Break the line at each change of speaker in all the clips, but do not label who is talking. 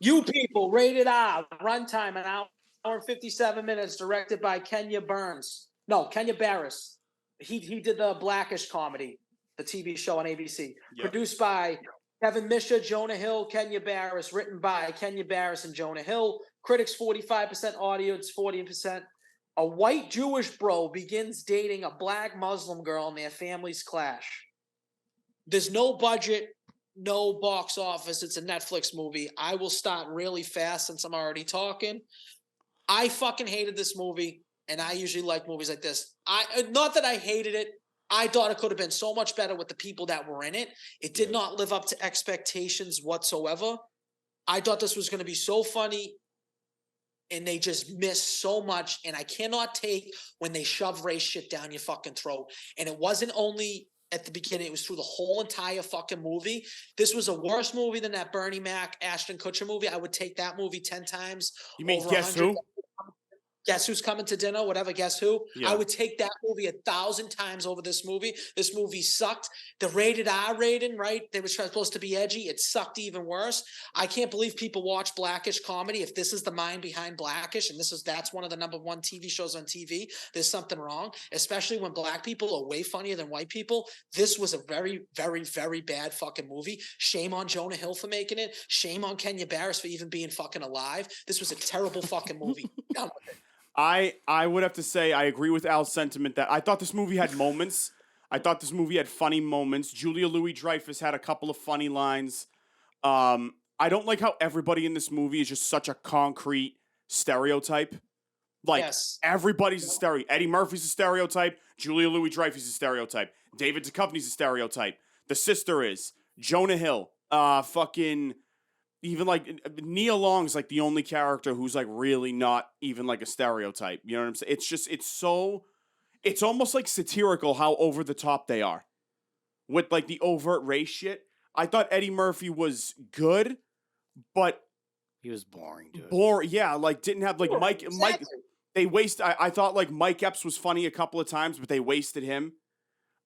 You People, rated R, runtime an hour and 57 minutes, directed by Kenya Barris. He did the Blackish comedy, the TV show on ABC.
Yep.
Produced by Kevin Misha, Jonah Hill, Kenya Barris. Written by Kenya Barris and Jonah Hill. Critics 45%, audience 40%. A white Jewish bro begins dating a black Muslim girl and their families clash. There's no budget, no box office. It's a Netflix movie. I will start really fast since I'm already talking. I fucking hated this movie, and I usually like movies like this. Not that I hated it. I thought it could have been so much better with the people that were in it. It did not live up to expectations whatsoever. I thought this was going to be so funny, and they just missed so much. And I cannot take when they shove race shit down your fucking throat. And it wasn't only at the beginning, it was through the whole entire fucking movie. This was a worse movie than that Bernie Mac, Ashton Kutcher movie. I would take that movie 10 times.
You mean Guess Who?
Guess Who's Coming to Dinner, whatever, Guess Who?
Yeah.
I would take that movie 1,000 times over this movie. This movie sucked. The rated R rating, right? They were supposed to be edgy. It sucked even worse. I can't believe people watch Blackish comedy. If this is the mind behind Blackish, and that's one of the #1 TV shows on TV, there's something wrong, especially when black people are way funnier than white people. This was a very, very, very bad fucking movie. Shame on Jonah Hill for making it. Shame on Kenya Barris for even being fucking alive. This was a terrible fucking movie. Done with it.
I would have to say I agree with Al's sentiment that I thought this movie had moments. I thought this movie had funny moments. Julia Louis-Dreyfus had a couple of funny lines. I don't like how everybody in this movie is just such a concrete stereotype. Like, everybody's a stereotype. Eddie Murphy's a stereotype. Julia Louis-Dreyfus is a stereotype. David Duchovny's a stereotype. The sister is. Jonah Hill. Even like Nia Long's like the only character who's like really not even like a stereotype. You know what I'm saying? It's almost like satirical how over the top they are with like the overt race shit. I thought Eddie Murphy was good, but
he was boring, dude.
Yeah, like didn't have like Mike. They I thought like Mike Epps was funny a couple of times, but they wasted him.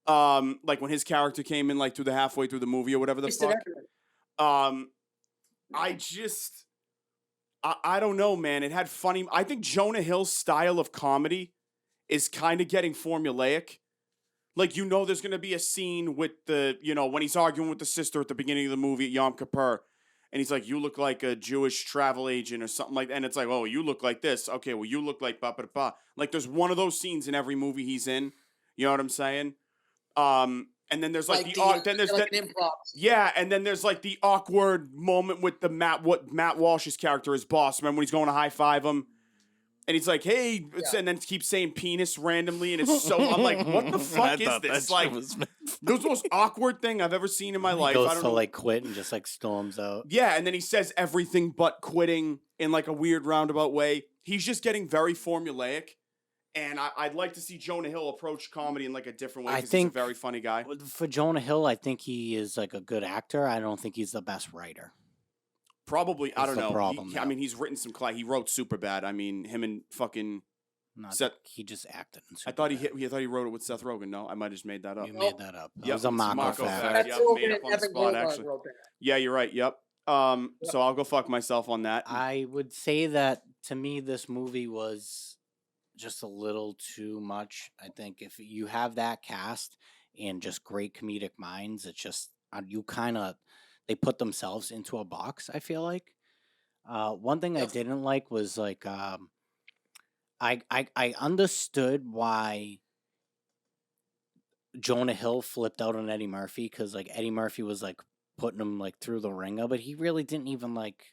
Like when his character came in like through the halfway through the movie or whatever the fuck. I don't know, man. It had funny. I think Jonah Hill's style of comedy is kind of getting formulaic. Like, there's going to be a scene with when he's arguing with the sister at the beginning of the movie at Yom Kippur. And he's like, you look like a Jewish travel agent or something like that. And it's like, oh, you look like this. Okay, well, you look like ba-ba-ba. Like, there's one of those scenes in every movie he's in. You know what I'm saying? And then there's like the awkward moment with the Matt Walsh's character, his boss. Remember when he's going to high five him, and he's like, "Hey," and then keeps saying penis randomly, and it's so I'm like, "What the fuck is this?" Like, this was the most awkward thing I've ever seen in my life.
Goes to like quit and just like storms out.
Yeah, and then he says everything but quitting in like a weird roundabout way. He's just getting very formulaic. And I'd like to see Jonah Hill approach comedy in like a different way because he's a very funny guy.
For Jonah Hill, I think he is like a good actor. I don't think he's the best writer.
Probably, I don't know. Problem, I mean, he's written some. He wrote Superbad. I mean, him and fucking.
Seth, he just acted in Superbad.
I thought he wrote it with Seth Rogen. No, I might have just made that up.
You made that up. It was a Marco fact.
Yep, made up on the spot, actually. Yeah, you're right. Yep. So I'll go fuck myself on that.
I would say that to me, this movie was just a little too much. I think if you have that cast and just great comedic minds, it's just they put themselves into a box. I feel like one thing I didn't like was like I understood why Jonah Hill flipped out on Eddie Murphy because like Eddie Murphy was like putting him like through the ringer, but he really didn't even like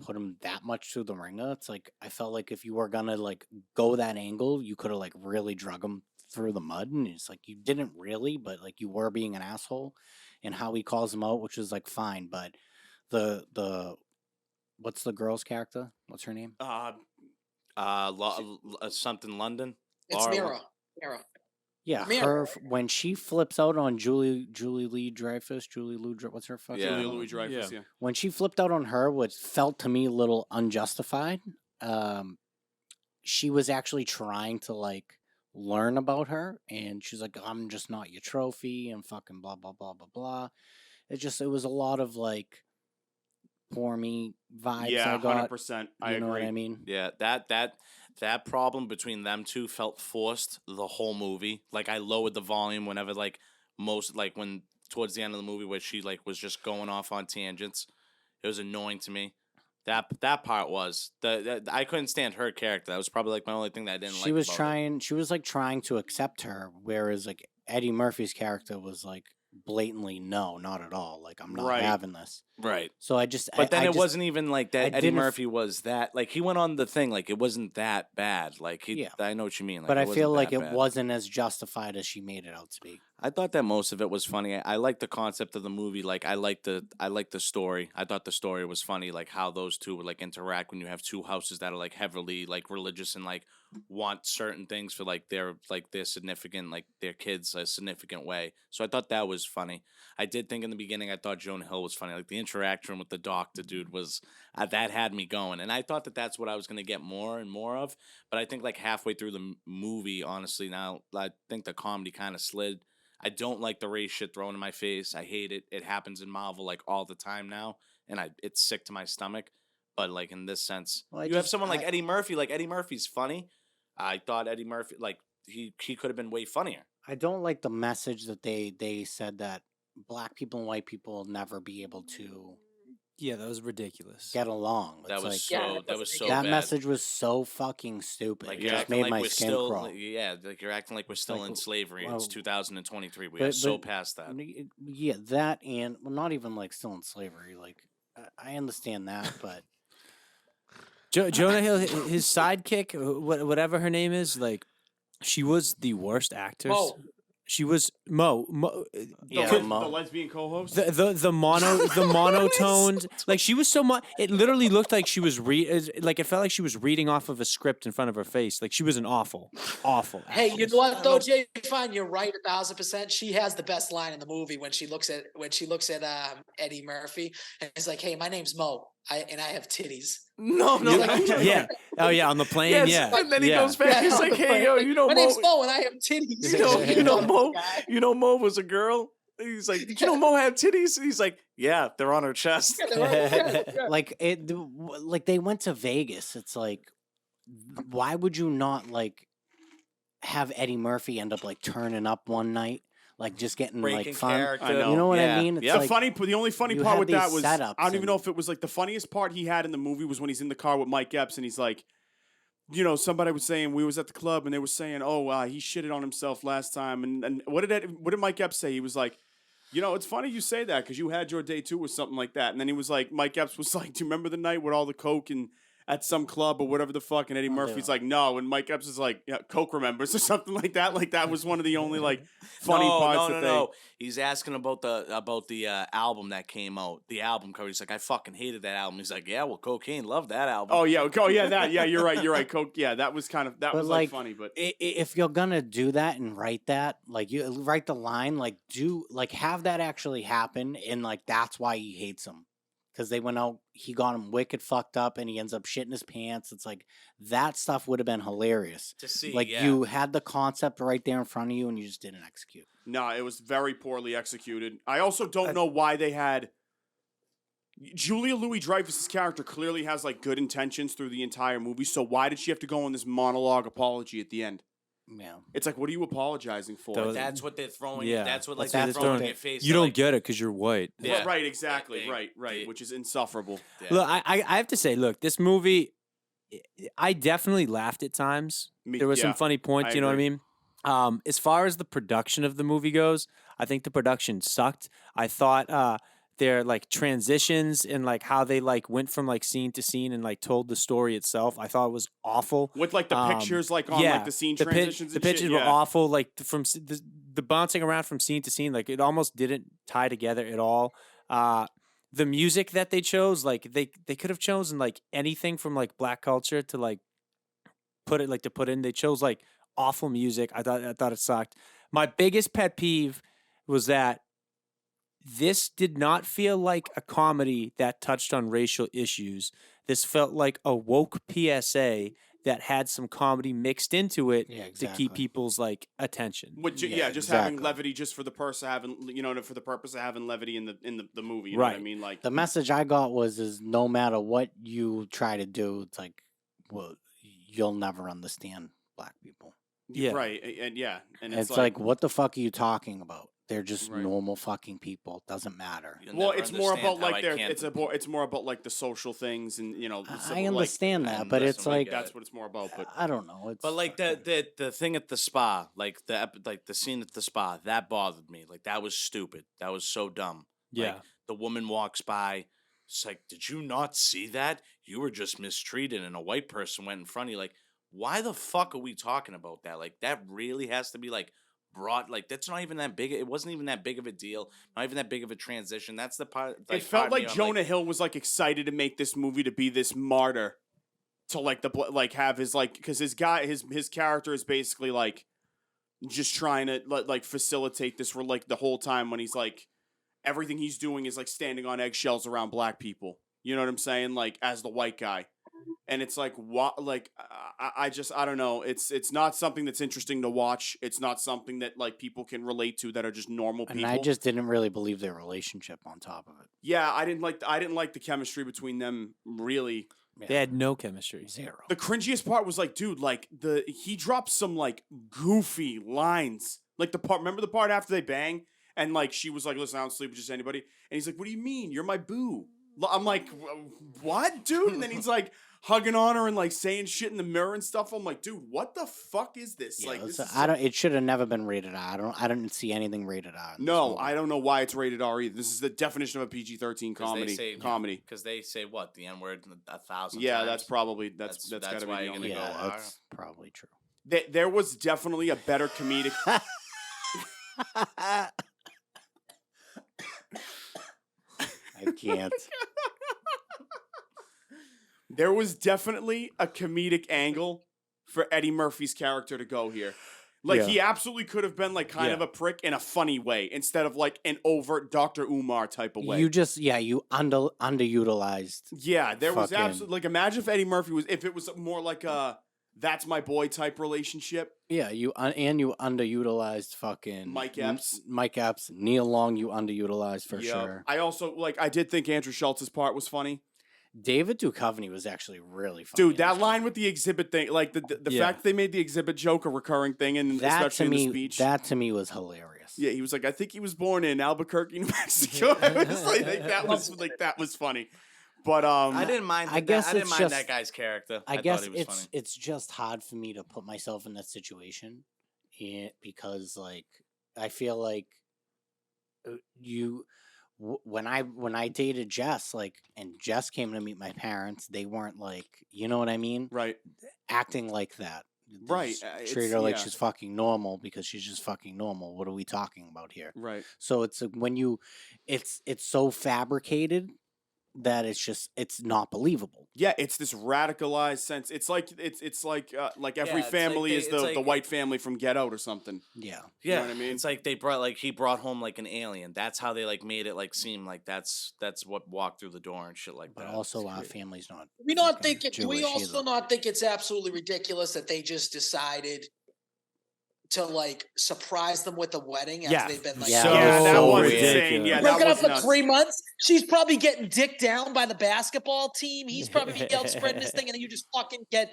put him that much through the ringer. It's like I felt like if you were gonna like go that angle, you could have like really drug him through the mud, and it's like you didn't really, but like you were being an asshole, and how he calls him out, which is like fine, but the what's the girl's character? What's her name?
Something London.
It's Mira.
Yeah, her when she flips out on Julie Louis-Dreyfus, what's her fucking name?
Julia Louis-Dreyfus, yeah.
When she flipped out on her, what felt to me a little unjustified. She was actually trying to like learn about her, and she's like, "I'm just not your trophy," and fucking blah blah blah blah blah. It was a lot of like poor me vibes
Yeah,
I got.
100%. I
You know what
agree.
I mean?
Yeah, that problem between them two felt forced the whole movie. Like I lowered the volume whenever when towards the end of the movie where she like was just going off on tangents. It was annoying to me. That part was I couldn't stand her character. That was probably like my only thing that I didn't
She
like
was
about it.
trying. She was like trying to accept her, whereas like Eddie Murphy's character was like blatantly no, not at all. Like I'm not
Right.
having this.
Right.
So I just.
But then
I
it
just,
wasn't even like
I
that. Eddie
didn't f-
Murphy was that like he went on the thing like it wasn't that bad. Like
Yeah.
I know what you mean. Like,
But
it
I feel
wasn't
like
that
it
bad.
wasn't as justified as she made it out to be.
I thought that most of it was funny. I liked the concept of the movie. Like I liked the story. I thought the story was funny. Like how those two would like interact when you have two houses that are like heavily like religious and like want certain things for like their significant like their kids a significant way. So I thought that was funny. I did think in the beginning I thought Jonah Hill was funny. Like the interaction with the doctor dude was that had me going, and I thought that that's what I was gonna get more and more of. But I think like halfway through the movie, honestly, now I think the comedy kind of slid. I don't like the race shit thrown in my face. I hate it. It happens in Marvel like all the time now, and it's sick to my stomach. But like in this sense,
Well,
you have someone like Eddie Murphy. Like Eddie Murphy's funny. I thought Eddie Murphy like he could have been way funnier.
I don't like the message that they said that black people and white people will never be able to
Yeah, that was ridiculous.
get along.
That
It's
was
like,
so that was so
that
bad.
message was so fucking stupid.
Like
It
you're
just
acting
made
like
my
we're
skin
still
crawl.
like you're acting like we're still
Like,
in slavery.
well,
It's 2023. We are so past that.
Yeah, that and well, not even like still in slavery. Like I understand that, but
Jonah Hill, his sidekick, whatever her name is, like she was the worst actress.
Mo.
She was Mo.
yeah,
The
Mo.
lesbian co-host.
The monotoned, like she was so much. It literally looked like she was like it felt like she was reading off of a script in front of her face. Like she was an awful.
Hey, you
actress.
know what though, Jay? Fine, you're right 1,000%. She has the best line in the movie when she looks at Eddie Murphy and he's like, "Hey, my name's Mo, I have titties."
No,
He's like,
Yeah. Oh yeah, on the plane.
Yes,
Yeah.
and then he
Yeah.
goes back. He's like, "Hey, yo, you know,
my
Mo,
name's Mo and I have titties.
you know, Mo,
Guy.
you know, Mo was a girl." He's like, "Did you know Mo had titties?" He's like, "Yeah, they're on her chest."
Like like they went to Vegas. It's like, why would you not like have Eddie Murphy end up like turning up one night, like just getting
Breaking
like fun?
character.
I know.
You know what
Yeah.
I mean? It's
Yeah.
like,
The only funny
you
part
had
with that
these
was
setups
I don't even know
and-
if it was like the funniest part he had in the movie was when he's in the car with Mike Epps and he's like, you know, somebody was saying we was at the club and they were saying, oh, he shitted on himself last time, and what did Mike Epps say? He was like, you know, it's funny you say that because you had your day too or something like that, and then he was like, Mike Epps was like, do you remember the night with all the coke and at some club or whatever the fuck, and Eddie
Oh,
Murphy's
yeah.
like, no, and Mike Epps is like, yeah, coke remembers or something like that. Like that was one of the only like funny parts that they.
No. He's asking about the album that came out, the album cover. He's like, "I fucking hated that album." He's like, "Yeah, well, Cocaine loved that album."
Oh yeah, that you're right. Coke, yeah, that was kind of that
But,
was like
like,
funny, but
if you're gonna do that and write that, like you write the line, like have that actually happen, and like that's why he hates him. Because they went out, he got him wicked fucked up, and he ends up shitting his pants. It's like that stuff would have been hilarious.
to see,
Like
yeah.
you had the concept right there in front of you, and you just didn't execute.
no, it was very poorly executed. I also don't know why they had Julia Louis-Dreyfus's character clearly has like good intentions through the entire movie. So why did she have to go on this monologue apology at the end?
Yeah,
It's like, what are you apologizing for?
Those-
That's what they're throwing.
Yeah.
That's what like
That's
they're throwing in
what
your face.
You
They're
don't
like,
get it because you're white.
Yeah.
Right, exactly,
They-
right,
they-
which is insufferable.
yeah.
Look, I have to say, look, this movie, I definitely laughed at times. There was some funny points,
I
you know
agree.
what I mean? As far as the production of the movie goes, I think the production sucked. I thought their like transitions and like how they like went from like scene to scene and like told the story itself, I thought it was awful.
With like the pictures, like on like the scene transitions.
The
and shit,
pictures were
yeah.
awful. Like the bouncing around from scene to scene, like it almost didn't tie together at all. The music that they chose, like they could have chosen like anything from like black culture to like put in. They chose like awful music. I thought it sucked. My biggest pet peeve was that this did not feel like a comedy that touched on racial issues. This felt like a woke PSA that had some comedy mixed into it
Yeah,
to
exactly.
keep people's like attention.
Which,
Yeah,
just having
exactly.
levity just for the purpose of having, for the purpose of having levity in the movie. You know
Right.
what I mean? Like,
The message I got is no matter what you try to do, it's like, well, you'll never understand black people.
Yeah.
right, and and
It's like, what the fuck are you talking about? They're just
Right.
normal fucking people. Doesn't matter.
You'll
well,
never
it's more
understand
about
how
like
I
their
can't
it's more about like the social things and the
I
civil,
understand
I
that, but it's
understand, I
like
get
that's
it.
what it's more about. But
I don't know. It's
But like the thing at the spa, like the scene at the spa, that bothered me. Like that was stupid. That was so dumb.
Yeah.
Like, the woman walks by. It's like, did you not see that? You were just mistreated, and a white person went in front of you. Like, why the fuck are we talking about that? Like, that really has to be like brought. Like, that's not even that big. It wasn't even that big of a deal. Not even that big of a transition. That's the part. Like,
it felt
part of me,
like
I'm
Jonah Hill was like excited to make this movie to be this martyr to like have his like because his character is basically like just trying to like facilitate this for like the whole time when he's like everything he's doing is like standing on eggshells around black people. You know what I'm saying? Like as the white guy. And it's like what like I don't know. It's not something that's interesting to watch. It's not something that like people can relate to that are just normal people.
and I just didn't really believe their relationship on top of it.
Yeah, I didn't like the chemistry between them really.
They had no chemistry.
Zero.
The cringiest part was like, dude, like he dropped some like goofy lines. Like remember the part after they bang and like she was like, listen, I don't sleep with just anybody. And he's like, what do you mean? You're my boo. I'm like, what, dude? And then he's like hugging on her and like saying shit in the mirror and stuff. I'm like, dude, what the fuck is this?
Yeah,
Like, this is
I don't. It should have never been rated R. I don't see anything rated R. in this
no,
movie.
I don't know why it's rated R either. This is the definition of a PG-13
'Cause they
comedy.
say-
Comedy.
because they say what the N word 1,000
Yeah,
times.
that's probably that's
That's
gotta be
why
the
you're
only.
gonna
Yeah,
go R.
that's probably true.
There was definitely a better comedic.
I can't.
There was definitely a comedic angle for Eddie Murphy's character to go here. Like
Yeah.
he absolutely could have been like kind of a prick in a funny way instead of like an overt Dr. Umar type of way.
You just you underutilized.
Yeah, there was
fucking-
absolutely like imagine if Eddie Murphy was if it was more like a that's my boy type relationship.
Yeah, you underutilized fucking
Mike Epps.
Mike Epps, Neil Long. You underutilized for
Yeah.
sure.
I also I did think Andrew Schultz's part was funny.
David Duchovny was actually really funny.
Dude,
in
that
this
line
movie.
with the exhibit thing, like the
Yeah.
fact that they made the exhibit joke a recurring thing, and
that
especially
to me,
in the speech.
that to me was hilarious.
Yeah, he was like, I think he was born in Albuquerque, New Mexico. I was like, that was funny. But
I didn't mind.
I guess
I didn't
it's
mind
just-
that guy's character.
I
thought
guess
he was
it's
funny.
it's just hard for me to put myself in that situation, because like I feel like when I dated Jess, like, and Jess came to meet my parents, they weren't like, you know what I mean,
right.
acting like that. They
Right,
just
it's-
treat her like
yeah.
she's fucking normal because she's just fucking normal. What are we talking about here?
Right.
So it's like when it's so fabricated that it's not believable.
Yeah, it's this radicalized sense. It's like every
it's like
family
they-
is
it's
the
like-
white family from Get Out or something.
Yeah.
You know
Yeah,
what I mean?
it's like he brought home like an alien. That's how they like made it like seem like that's what walked through the door and shit like
But
that.
also,
It's
our
crazy.
family's not.
We not
fucking
think it. Do we
Jewish
also
either.
not think it's absolutely ridiculous that they just decided to like surprise them with a wedding after
Yeah.
they've been like
Yeah.
So, yeah, that
So
was
ridiculous.
insane. Yeah, that
broken
was
up for
nuts.
3 months. She's probably getting dicked down by the basketball team. He's probably out spreading this thing, and then you just fucking get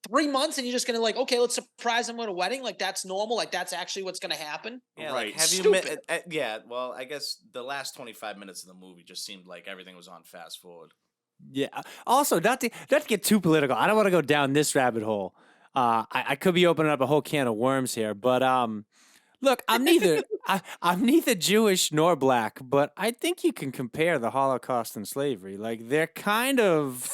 3 months, and you're just gonna like, okay, let's surprise him with a wedding. Like that's normal. Like that's actually what's gonna happen.
Yeah,
Right.
like, have you
Stupid.
met? Yeah, well, I guess the last 25 minutes of the movie just seemed like everything was on fast forward.
Yeah. Also, not to get too political. I don't want to go down this rabbit hole. I could be opening up a whole can of worms here, but look, I'm neither I'm neither Jewish nor black, but I think you can compare the Holocaust and slavery. Like they're kind of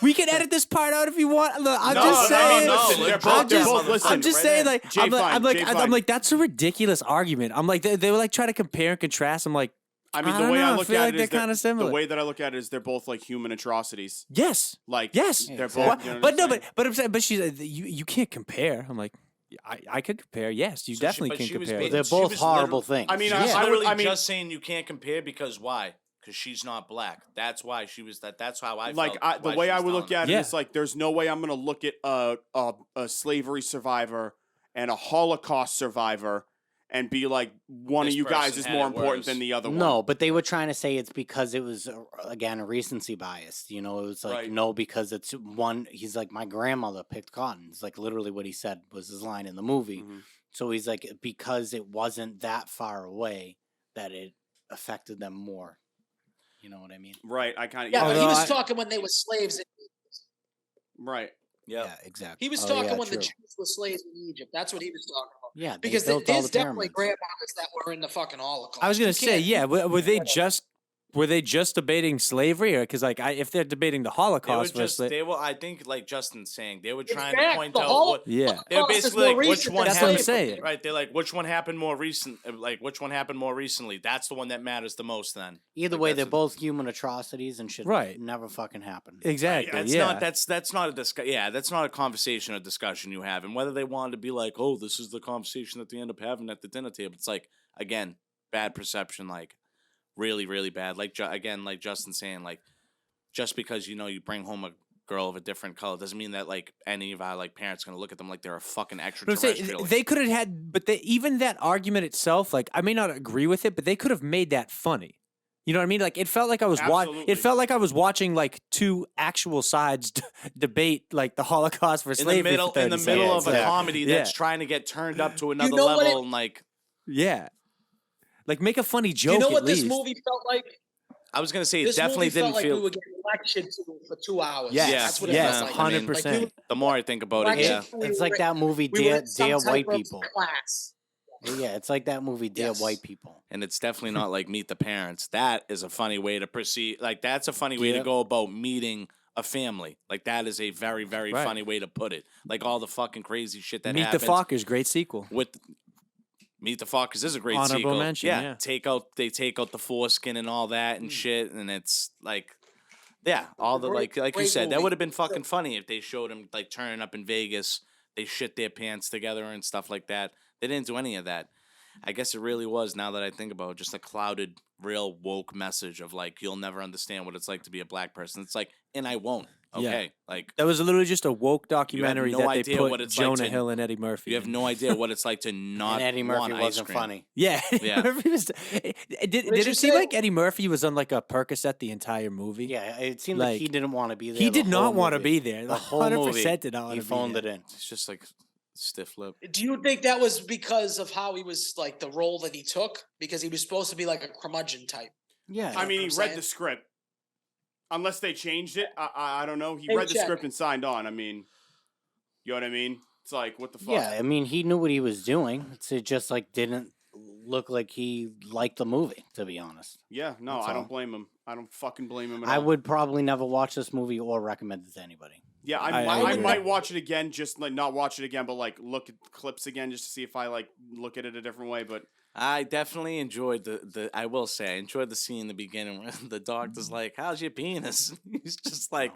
we can edit this part out if you want. Look, I'm
No,
just
no,
saying.
no,
listen,
they're
I'm
both- they're
just-
both- listen,
I'm just
right
saying,
there.
like,
Jay
I'm
Fine, Jay
I'm
Fine.
like, that's a ridiculous argument. I'm like, they were like trying to compare and contrast. I'm like,
I mean,
I
the
don't
way
know,
I
I
look
feel
at
like
it
they're
is
kinda similar.
The way that I look at it is they're both like human atrocities.
yes,
Like
yes,
they're
Exactly.
both. You know
but
what
no,
I'm saying?
but I'm saying, but she's like, you can't compare. I'm like, I could compare. Yes, you
So she-
definitely
but
can
she was
compare.
being-
They're
she
both
was
horrible
literally-
things.
I mean,
She's
I would.
literally
I mean,
just saying you can't compare because why? because she's not black. That's why she was that. That's how I
Like
felt.
the
why
way
she
I
was
would look
telling
at
us.
it
Yeah.
is like there's no way I'm gonna look at a slavery survivor and a Holocaust survivor and be like one
This
of you guys
person
is
had
more
it
important than
worse.
the other one.
No, but they were trying to say it's because it was again recency bias. You know, it was like
Right.
no, because it's one. He's like, my grandmother picked cotton. It's like literally what he said was his line in the movie.
Mhm.
So he's like, because it wasn't that far away, that it affected them more. You know what I mean?
Right. I kind of
Yeah, but he
Although
was
I-
talking when they were slaves.
Right.
Yep.
Yeah, exactly.
He was
Oh,
talking
yeah,
when the
true.
Jews were slaves in Egypt. That's what he was talking about.
Yeah, they
Because
built all
there's
the
definitely
pyramids.
grandmothers that were in the fucking Holocaust.
I was gonna
You
say,
can't-
yeah. Were they just debating slavery, or because like if they're debating the
They were
Holocaust versus
just. They were. I think like Justin's saying, they were
In
trying
fact,
to point
the
out
Holo-
what.
yeah,
They were
Holocaust is
basically
more
like which
recent
one
than
That's what I'm
happened.
saying.
Right, they're like which one happened more recent. Like which one happened more recently. That's the one that matters the most. Then
Either
Like,
way,
that's
they're
what-
both human atrocities and should
Right.
never fucking happen.
exactly.
That's
yeah,
not that's not a yeah, that's not a conversation or discussion you have. And whether they wanted to be like, oh, this is the conversation that they end up having at the dinner table, it's like again, bad perception, like really, really bad. Like again, like Justin saying, like just because you bring home a girl of a different color doesn't mean that like any of our like parents are gonna look at them like they're a fucking
But I'm saying,
extraterrestrial.
they could have had, but even that argument itself, like I may not agree with it, but they could have made that funny. You know what I mean? Like it felt like I was
Absolutely.
It felt like I was watching like two actual sides debate like the Holocaust for
in the
slavery.
middle,
for
in the
30
middle
seconds.
of a
Yeah.
comedy that's
Yeah.
trying to get turned up to another
know what
level,
it-
and like
Yeah, like make a funny
Do
joke.
you know
at
what this
least.
movie felt like?
I was gonna say, it
This
definitely
movie felt
didn't
like
feel.
we were getting lectured to for 2 hours.
Yes,
That's what it
yes,
felt like.
100%.
Like
The more I think about it,
Like,
yeah.
It's like that movie,
we were
Dear,
in some
Dear
type
White
of
People.
class.
Yeah, it's like that movie, Dear
Yes.
White People.
And it's definitely not like Meet the Parents. That is a funny way to proceed. Like that's a funny way to
Yep.
go about meeting a family. Like that is a very, very
Right.
funny way to put it. Like all the fucking crazy shit that
Meet
happens.
the Fockers, great sequel.
With Meet the Fockers is a great
Honorable
sequel.
mention, yeah.
They take out the foreskin and all that and shit, and it's like, yeah, all the
Great-
like you
great
said, that
movie.
would have been fucking funny if they showed him like turning up in Vegas. They shit their pants together and stuff like that. They didn't do any of that. I guess it really was, now that I think about it, just a clouded, real woke message of like, you'll never understand what it's like to be a black person. It's like, and I won't.
Yeah.
Okay, like
That was literally just a woke documentary
no
that they
idea
put
what it's like
Jonah
to-
Hill and Eddie Murphy.
you have
in.
no idea what it's like to not
And Eddie Murphy
want ice
wasn't
cream.
funny.
Yeah,
Yeah.
Murphy was, did
did
it
you
seem
say?
like Eddie Murphy was on like a Percocet the entire movie?
Yeah, it seemed like he
Like,
didn't want to be there.
he
the
did not
whole
want to
movie.
be there.
The whole
100%
movie.
did not want
He
to be
phoned
there.
it in.
It's just like stiff lip.
Do you think that was because of how he was like the role that he took? Because he was supposed to be like a curmudgeon type.
Yeah,
I mean, he
I'm
read
saying.
the script. Unless they changed it, I don't know. He
Hey,
read the
check.
script and signed on. I mean, you know what I mean? It's like, what the fuck?
yeah. I mean, he knew what he was doing. It just like didn't look like he liked the movie. To be honest,
Yeah, no,
That's
I
all.
don't blame him. I don't fucking blame him at
I
all.
would probably never watch this movie or recommend it to anybody.
Yeah,
I
I
agree.
might watch it again, just like not watch it again, but like look at the clips again just to see if I like look at it a different way. But
I definitely enjoyed the I will say I enjoyed the scene in the beginning where the doctor's like, "How's your penis?" He's just like,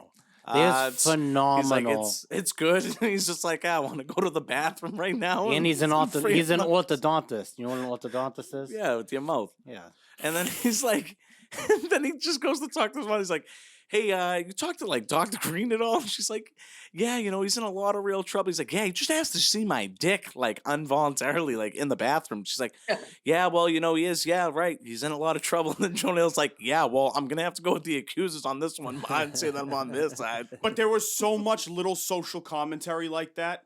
There's
it's,
phenomenal.
He's like, it's good. He's just like, I want to go to the bathroom right now.
And he's an
free
he's an
of-
orthodontist. You know what an orthodontist is?
Yeah, with your mouth.
Yeah.
And then he's like, and then he just goes to talk to his mom. He's like, "Hey, you talked to like Dr. Green at all?" And she's like, "Yeah, he's in a lot of real trouble." He's like, "Yeah, he just asked to see my dick like involuntarily, like in the bathroom." She's like, "Yeah, well, he is. Yeah, right. He's in a lot of trouble." And then Jonah Hill's like, "Yeah, well, I'm gonna have to go with the accusers on this one, but I'd say that I'm on this side."
but there was so much little social commentary like that.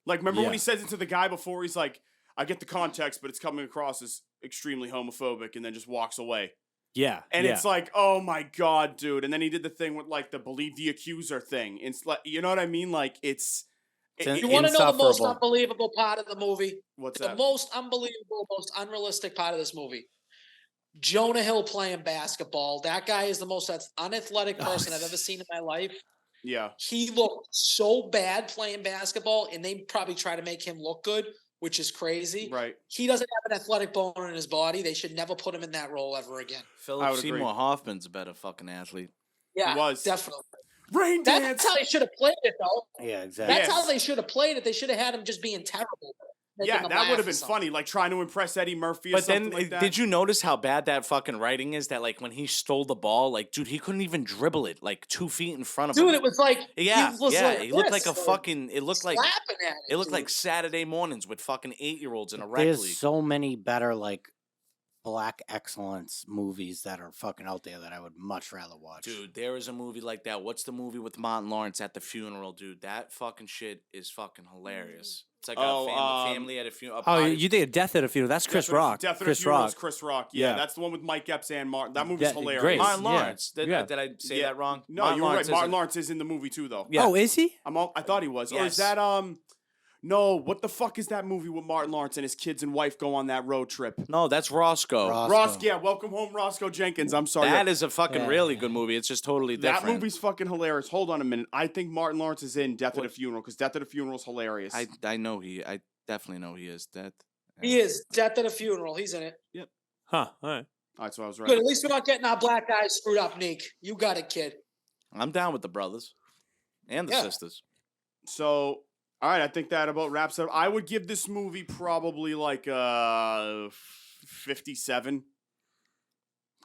Like, remember when
Yeah.
he says it to the guy before? He's like, "I get the context, but it's coming across as extremely homophobic," and then just walks away.
Yeah,
And
yeah.
it's like, oh my god, dude. And then he did the thing with like the believe the accuser thing. It's like, you know what I mean? Like it's
It's
You want to know the most
insufferable.
unbelievable part of the movie?
what's
The
that?
most unbelievable, most unrealistic part of this movie. Jonah Hill playing basketball. That guy is the most unathletic person I've ever seen in my life.
Yeah.
He looked so bad playing basketball, and they probably try to make him look good, which is crazy.
Right.
He doesn't have an athletic bone in his body. They should never put him in that role ever again.
Philip
would agree.
Seymour Hoffman's a better fucking athlete.
Yeah,
was.
definitely.
Rain
That's
dance.
how they should have played it, though.
Yeah, exactly.
That's how
Yes.
they should have played it. They should have had him just being terrible. making
Yeah,
them
that
laugh
would have
or
been
something.
funny, like trying to impress Eddie Murphy or
But then,
something like that.
did you notice how bad that fucking writing is? That like when he stole the ball, like dude, he couldn't even dribble it like 2 feet in front of him.
Dude, it was like
Yeah,
he was
yeah,
like
he looked like a
this,
fucking. It looked like
slapping at
it looked like
dude.
Saturday mornings with fucking 8-year-olds in a rec
There's
league.
so many better like black excellence movies that are fucking out there that I would much rather watch.
Dude, there is a movie like that. What's the movie with Martin Lawrence at the funeral, dude? That fucking shit is fucking hilarious. It's like
Oh,
a family at a funeral.
Oh, you think of Death at a Funeral? That's Chris Rock.
Death at a
Chris
Funeral
Rock.
is Chris Rock. Yeah,
Yeah.
that's the one with Mike Epps and Martin. That movie's
Yeah,
hilarious.
great.
Martin
Yeah.
Lawrence. Did,
Yeah.
did I say
Yeah.
that wrong?
No,
Martin
you were right.
Lawrence
Martin
isn't-
Lawrence is in the movie too, though.
Yeah.
Oh, is he?
I thought he was. Or
Yes.
is that No, what the fuck is that movie with Martin Lawrence and his kids and wife go on that road trip?
No, that's Roscoe.
Roscoe.
Yeah, Welcome Home, Roscoe Jenkins. I'm sorry.
That is a fucking
Yeah.
really good movie. It's just totally
That
different.
movie's fucking hilarious. Hold on a minute. I think Martin Lawrence is in Death at a
What?
Funeral because Death at a Funeral is hilarious.
I definitely know he is.
He is Death at a Funeral. He's in it.
Huh. All right.
All right, so I was
Good.
right.
At least we're not getting our black guys screwed up, Neek. You got it, kid.
I'm down with the brothers and the
Yeah.
sisters.
So, all right, I think that about wraps it up. I would give this movie probably like 57.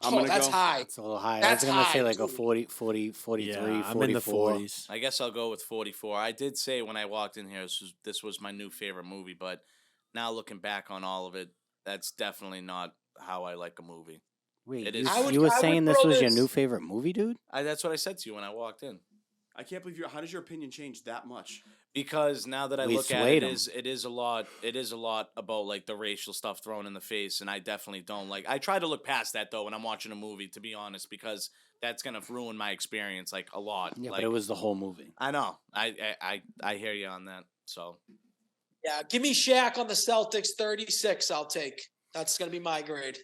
I'm
Oh,
gonna
that's
go.
high.
It's a little high.
That's
I was gonna say
high,
like a
dude.
40, 43,
Yeah,
44.
I'm in the 40s.
I guess I'll go with 44. I did say when I walked in here this was my new favorite movie, but now looking back on all of it, that's definitely not how I like a movie.
Wait,
It
you,
is-
s-
I would-
you were
I would
saying this
throw
was your
this-
new favorite movie, dude?
That's what I said to you when I walked in.
I can't believe how does your opinion change that much?
Because now that I
We
look at
swayed
it,
'em.
it is a lot about like the racial stuff thrown in the face, and I definitely don't like. I try to look past that though when I'm watching a movie, to be honest, because that's gonna ruin my experience like a lot.
Yeah,
like,
but it was the whole movie.
I know. I hear you on that. So
Yeah, give me Shaq on the Celtics 36. I'll take. That's gonna be my grade.